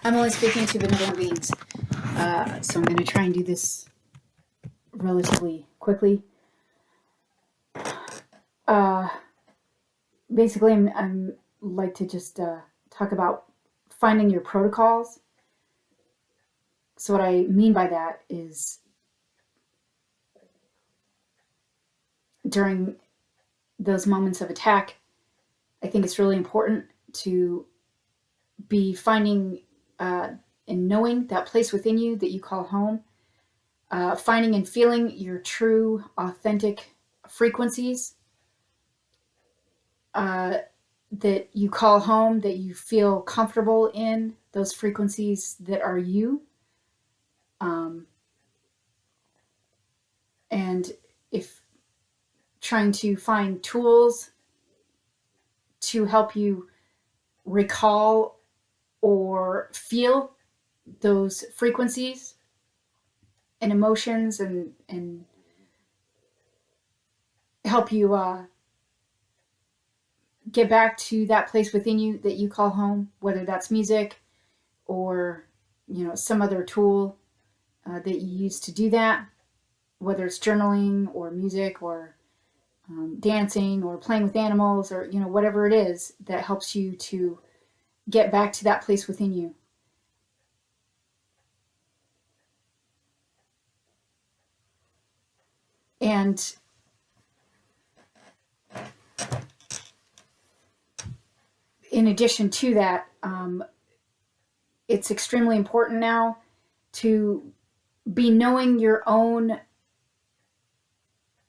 I'm only speaking to benevolent beings. So I'm going to try and do this relatively quickly. Basically, I'm like to just talk about finding your protocols. So what I mean by that is during those moments of attack, I think it's really important to be finding and knowing that place within you that you call home, finding and feeling your true, authentic frequencies that you call home, that you feel comfortable in, those frequencies that are you. And if trying to find tools to help you recall or feel those frequencies and emotions and help you get back to that place within you that you call home, whether that's music or some other tool that you use to do that, whether it's journaling or music or dancing or playing with animals or whatever it is that helps you to get back to that place within you. And in addition to that, it's extremely important now to be knowing your own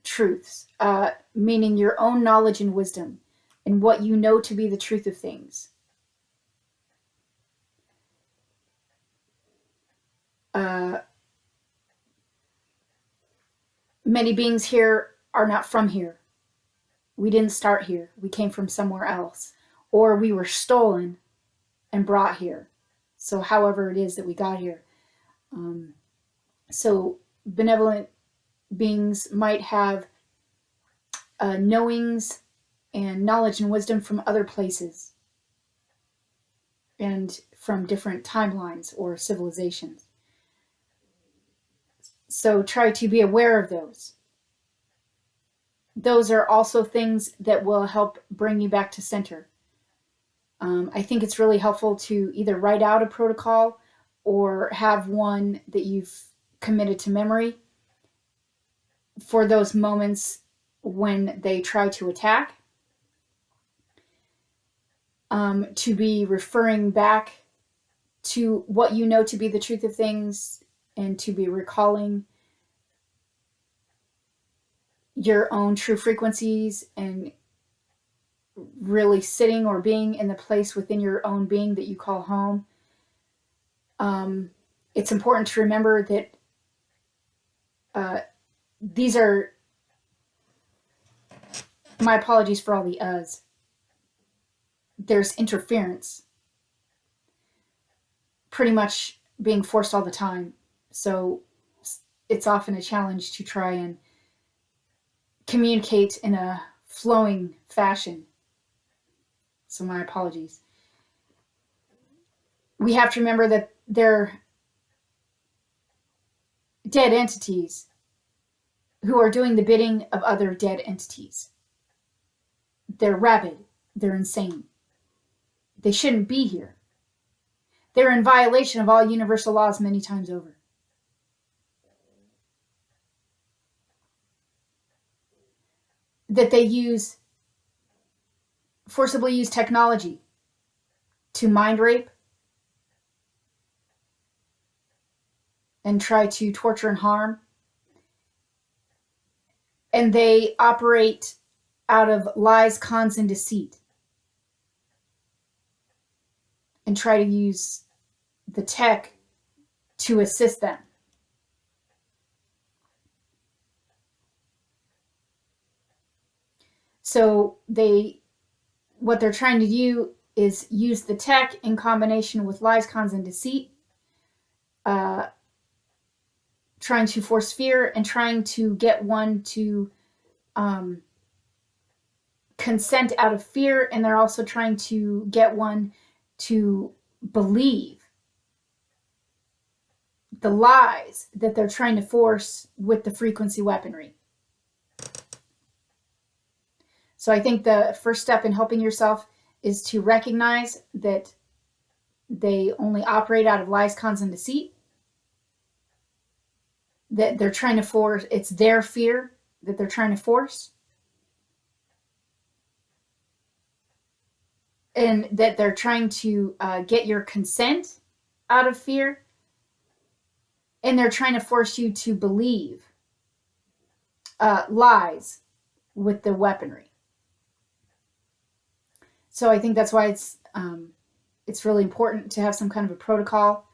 truths, meaning your own knowledge and wisdom and what you know to be the truth of things. Many beings here are not from here. We didn't start here. We came from somewhere else, or we were stolen and brought here. So however it is that we got here. So benevolent beings might have knowings and knowledge and wisdom from other places and from different timelines or civilizations. So try to be aware of those. Those are also things that will help bring you back to center. I think it's really helpful to either write out a protocol or have one that you've committed to memory for those moments when they try to attack. To be referring back to what you know to be the truth of things and to be recalling your own true frequencies and really sitting or being in the place within your own being that you call home. It's important to remember that these are, my apologies for all the uhs, there's interference pretty much being forced all the time. So it's often a challenge to try and communicate in a flowing fashion. So my apologies. We have to remember that they're dead entities who are doing the bidding of other dead entities. They're rabid. They're insane. They shouldn't be here. They're in violation of all universal laws many times over. That they forcibly use technology to mind rape and try to torture and harm. And they operate out of lies, cons, and deceit. And try to use the tech to assist them. So what they're trying to do is use the tech in combination with lies, cons, and deceit, trying to force fear and trying to get one to consent out of fear, and they're also trying to get one to believe the lies that they're trying to force with the frequency weaponry. So I think the first step in helping yourself is to recognize that they only operate out of lies, cons, and deceit. That they're trying to force, it's their fear that they're trying to force. And that they're trying to get your consent out of fear. And they're trying to force you to believe lies with the weaponry. So I think that's why it's really important to have some kind of a protocol,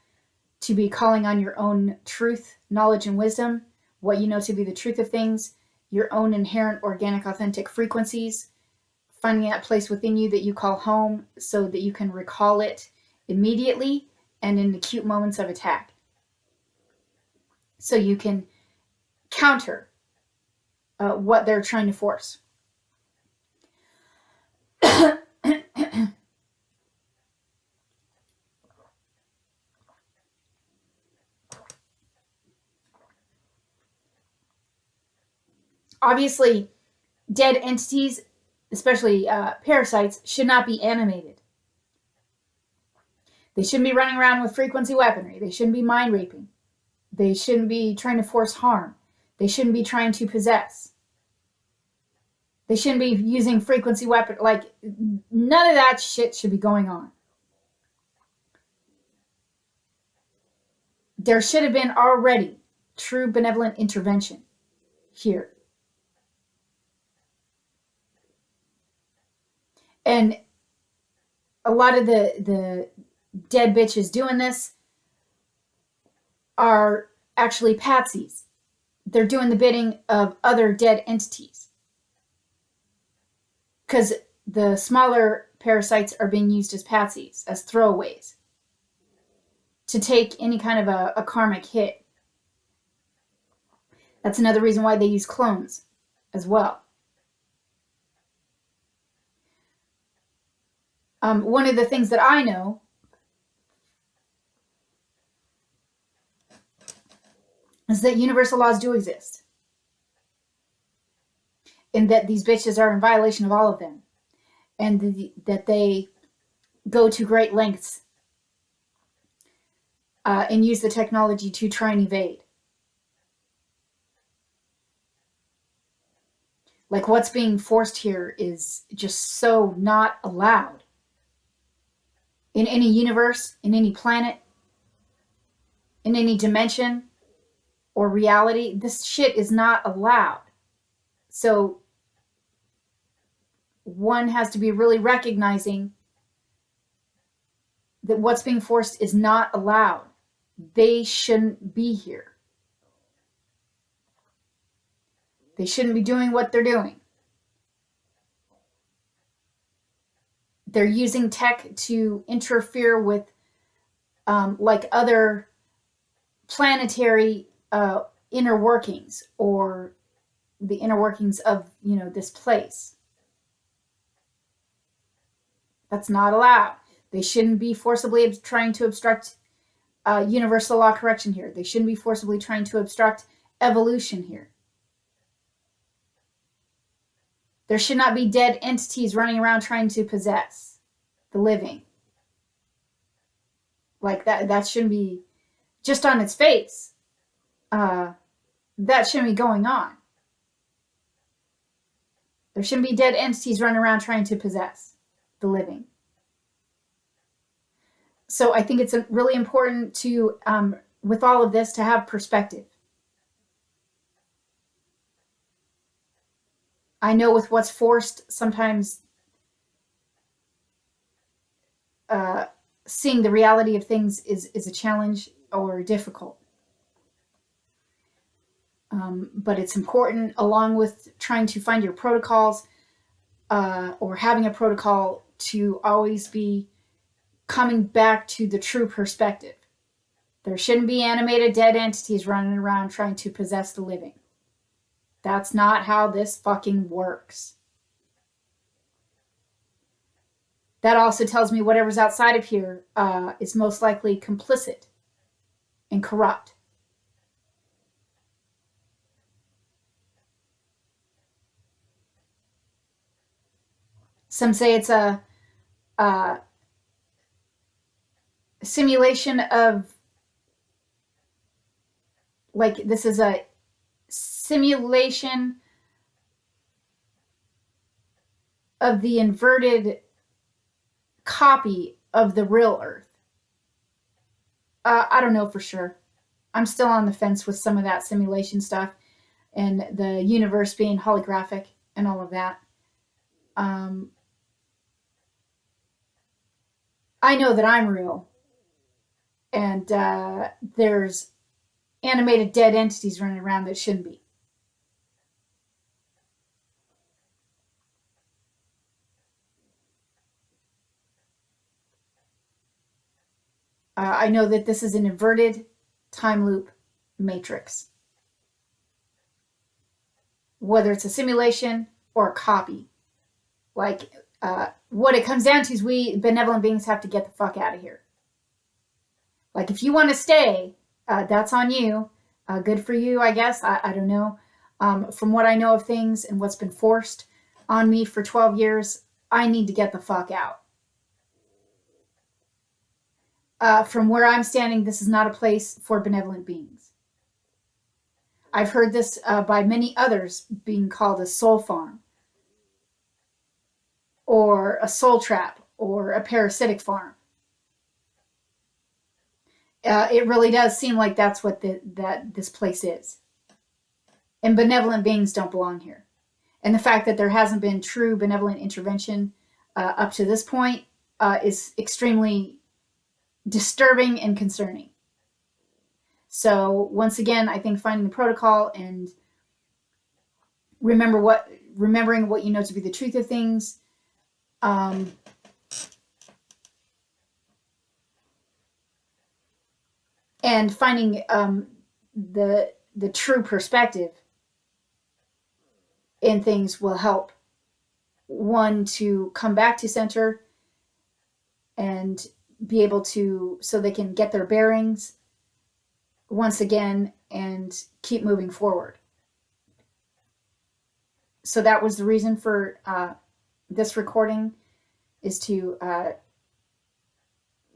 to be calling on your own truth, knowledge, and wisdom, what you know to be the truth of things, your own inherent, organic, authentic frequencies, finding that place within you that you call home so that you can recall it immediately and in acute moments of attack. So you can counter what they're trying to force. Obviously, dead entities, especially parasites, should not be animated. They shouldn't be running around with frequency weaponry. They shouldn't be mind raping. They shouldn't be trying to force harm. They shouldn't be trying to possess. They shouldn't be using frequency weapon. Like, none of that shit should be going on. There should have been already true benevolent intervention here. And a lot of the dead bitches doing this are actually patsies. They're doing the bidding of other dead entities. Because the smaller parasites are being used as patsies, as throwaways, to take any kind of a karmic hit. That's another reason why they use clones as well. One of the things that I know is that universal laws do exist. And that these bitches are in violation of all of them. And that they go to great lengths and use the technology to try and evade. Like, what's being forced here is just so not allowed. In any universe, in any planet, in any dimension or reality, this shit is not allowed. So one has to be really recognizing that what's being forced is not allowed. They shouldn't be here. They shouldn't be doing what they're doing. They're using tech to interfere with like other planetary inner workings, or the inner workings of, you know, this place. That's not allowed. They shouldn't be forcibly trying to obstruct universal law correction here. They shouldn't be forcibly trying to obstruct evolution here. There should not be dead entities running around trying to possess the living. Like that shouldn't be, just on its face, that shouldn't be going on. There shouldn't be dead entities running around trying to possess the living. So I think it's really important to, with all of this, to have perspective. I know with what's forced, sometimes seeing the reality of things is a challenge or difficult. But it's important, along with trying to find your protocols or having a protocol, to always be coming back to the true perspective. There shouldn't be animated dead entities running around trying to possess the living. That's not how this fucking works. That also tells me whatever's outside of here is most likely complicit and corrupt. Some say it's a simulation of, like, this is a simulation of the inverted copy of the real Earth. I don't know for sure. I'm still on the fence with some of that simulation stuff and the universe being holographic and all of that. I know that I'm real, and there's animated dead entities running around that shouldn't be. I know that this is an inverted time loop matrix. Whether it's a simulation or a copy. Like, what it comes down to is we benevolent beings have to get the fuck out of here. Like, if you want to stay, that's on you. Good for you, I guess. I don't know. From what I know of things and what's been forced on me for 12 years, I need to get the fuck out. From where I'm standing, this is not a place for benevolent beings. I've heard this by many others being called a soul farm, or a soul trap, or a parasitic farm. It really does seem like that's what this place is. And benevolent beings don't belong here. And the fact that there hasn't been true benevolent intervention up to this point is extremely disturbing and concerning. So once again, I think finding the protocol and remembering what you know to be the truth of things, and finding the true perspective in things will help one to come back to center and be able to, so they can get their bearings once again and keep moving forward. So that was the reason for this recording, is to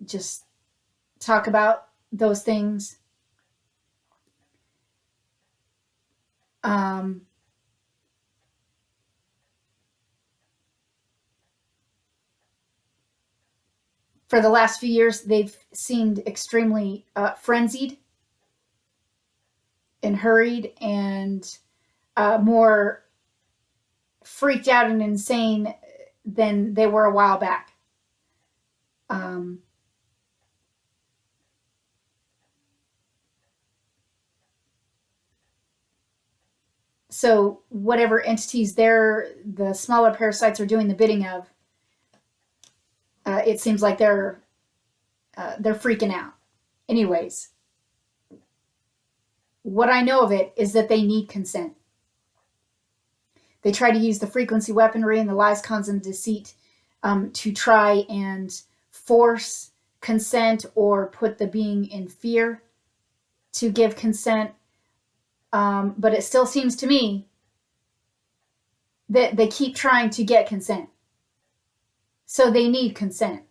just talk about those things. For the last few years, they've seemed extremely frenzied and hurried and more freaked out and insane than they were a while back. So whatever entities the smaller parasites are doing the bidding of, it seems like they're freaking out. Anyways, what I know of it is that they need consent. They try to use the frequency weaponry and the lies, cons, and deceit to try and force consent or put the being in fear to give consent. But it still seems to me that they keep trying to get consent. So they need consent.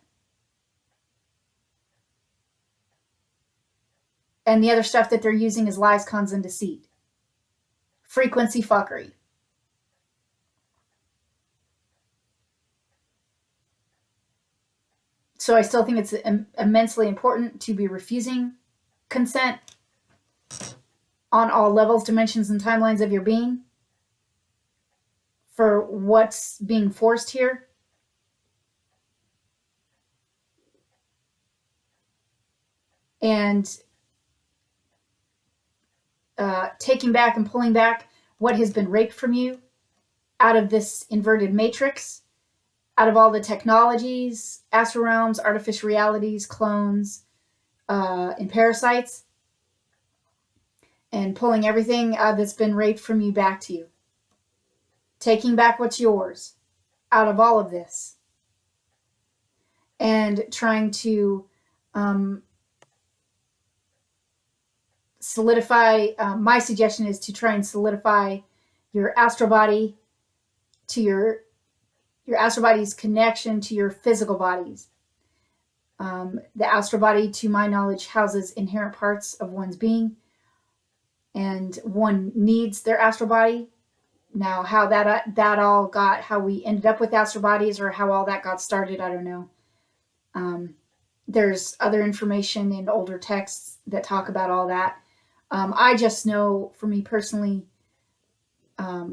And the other stuff that they're using is lies, cons, and deceit. Frequency fuckery. So I still think it's immensely important to be refusing consent on all levels, dimensions, and timelines of your being for what's being forced here. And taking back and pulling back what has been raped from you out of this inverted matrix, out of all the technologies, astral realms, artificial realities, clones, and parasites, and pulling everything that's been raped from you back to you. Taking back what's yours out of all of this. And trying to solidify, my suggestion is to try and solidify your astral body to your your astral body's connection to your physical bodies. The astral body, to my knowledge, houses inherent parts of one's being, and one needs their astral body. Now, how that all got, how we ended up with astral bodies, or how all that got started, I don't know. There's other information in older texts that talk about all that. I just know, for me personally, I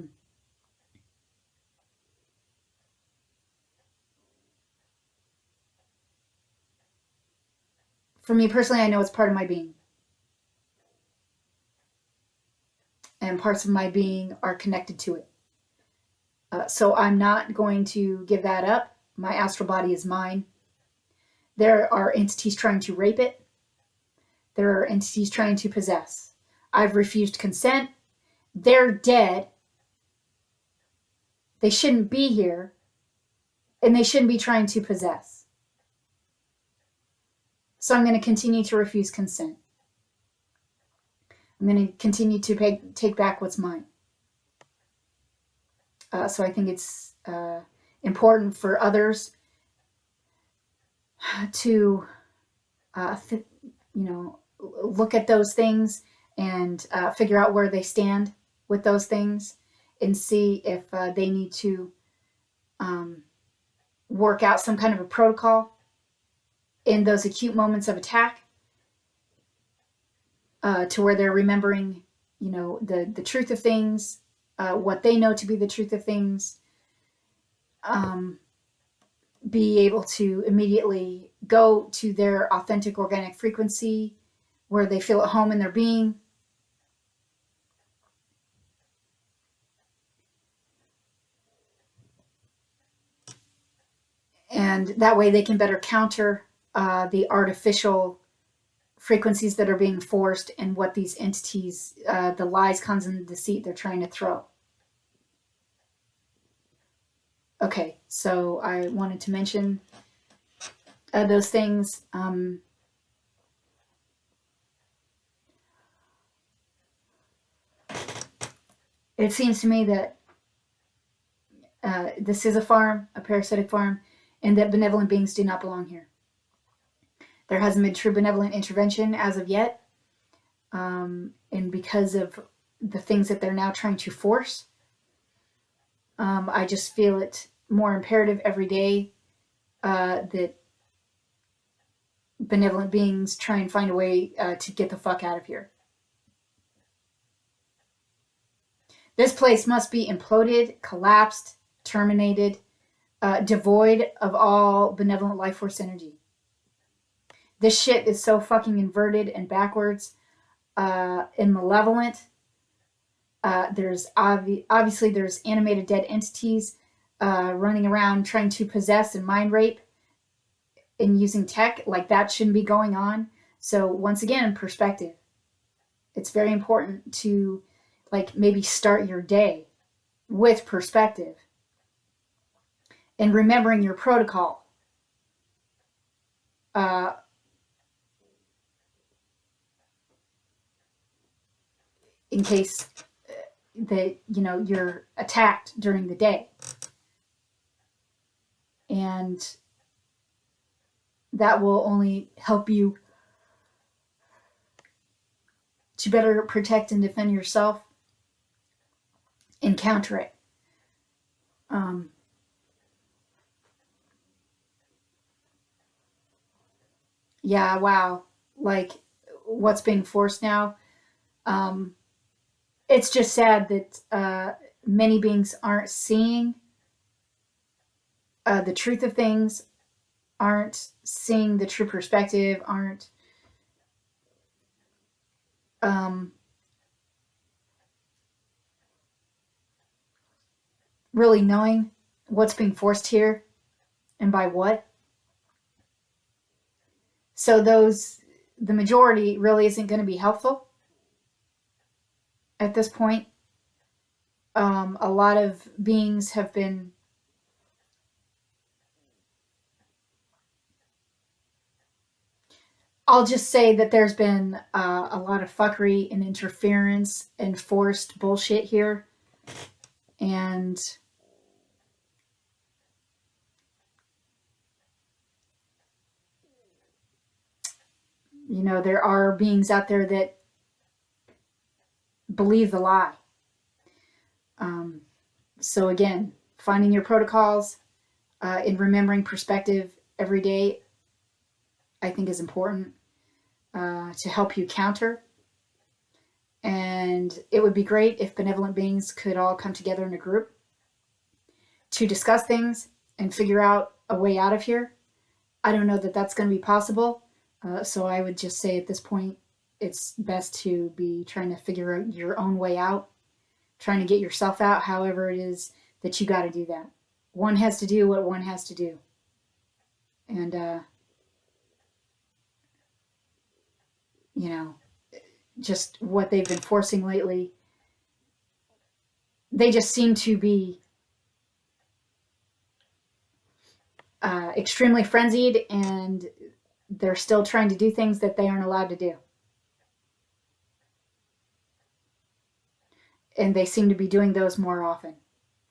know it's part of my being. And parts of my being are connected to it. So I'm not going to give that up. My astral body is mine. There are entities trying to rape it. There are entities trying to possess. I've refused consent. They're dead. They shouldn't be here. And they shouldn't be trying to possess. So I'm going to continue to refuse consent. I'm going to continue to take back what's mine. So I think it's important for others to, look at those things and figure out where they stand with those things, and see if they need to work out some kind of a protocol in those acute moments of attack, to where they're remembering, the truth of things, what they know to be the truth of things, be able to immediately go to their authentic organic frequency where they feel at home in their being. And that way they can better counter the artificial frequencies that are being forced, and what these entities, the lies, cons, and deceit they're trying to throw. Okay, so I wanted to mention those things. It seems to me that this is a farm, a parasitic farm, and that benevolent beings do not belong here. There hasn't been true benevolent intervention as of yet. And because of the things that they're now trying to force, I just feel it more imperative every day that benevolent beings try and find a way to get the fuck out of here. This place must be imploded, collapsed, terminated, devoid of all benevolent life force energy. This shit is so fucking inverted and backwards and malevolent. There's obviously there's animated dead entities running around trying to possess and mind rape and using tech. Like, that shouldn't be going on. So once again, perspective. It's very important to maybe start your day with perspective and remembering your protocol. In case that you're attacked during the day, and that will only help you to better protect and defend yourself and counter it. Yeah, wow. What's being forced now. It's just sad that many beings aren't seeing the truth of things, aren't seeing the true perspective, aren't really knowing what's being forced here and by what. So the majority really isn't going to be helpful at this point. A lot of beings have been I'll just say that there's been a lot of fuckery and interference and forced bullshit here. And You know, there are beings out there that believe the lie. So again, finding your protocols and remembering perspective every day, I think is important to help you counter. And it would be great if benevolent beings could all come together in a group to discuss things and figure out a way out of here. I don't know that that's going to be possible. So I would just say at this point, it's best to be trying to figure out your own way out, trying to get yourself out, however it is that you got to do that. One has to do what one has to do. And, you know, just what they've been forcing lately, they just seem to be extremely frenzied, and they're still trying to do things that they aren't allowed to do. And they seem to be doing those more often.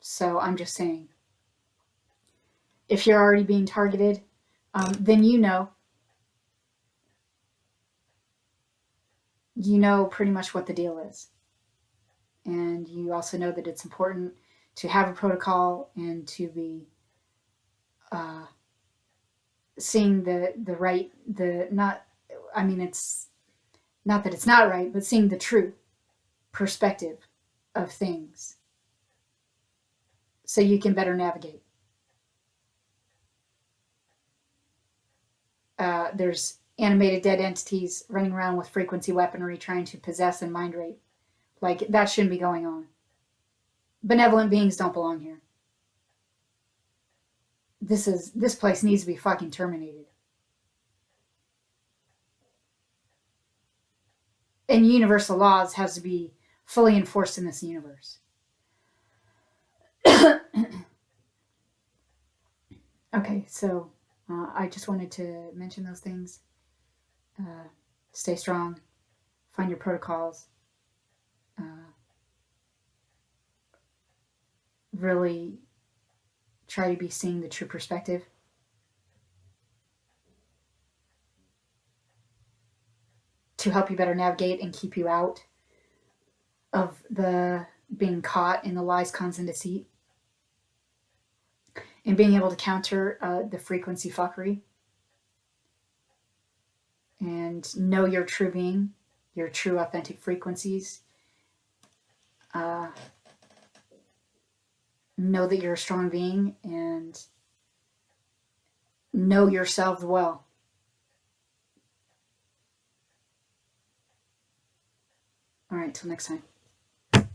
So I'm just saying, if you're already being targeted, then you know pretty much what the deal is. And you also know that it's important to have a protocol and to be seeing the right, it's not that it's not right, but seeing the true perspective of things so you can better navigate. There's animated dead entities running around with frequency weaponry trying to possess and mind rape. Like, that shouldn't be going on. Benevolent beings don't belong here. This place needs to be fucking terminated. And universal laws has to be fully enforced in this universe. Okay, so I just wanted to mention those things. Stay strong. Find your protocols. Really try to be seeing the true perspective. To help you better navigate and keep you out of the being caught in the lies, cons, and deceit. And being able to counter the frequency fuckery. And know your true being, your true authentic frequencies. Know that you're a strong being and know yourself well. All right, till next time.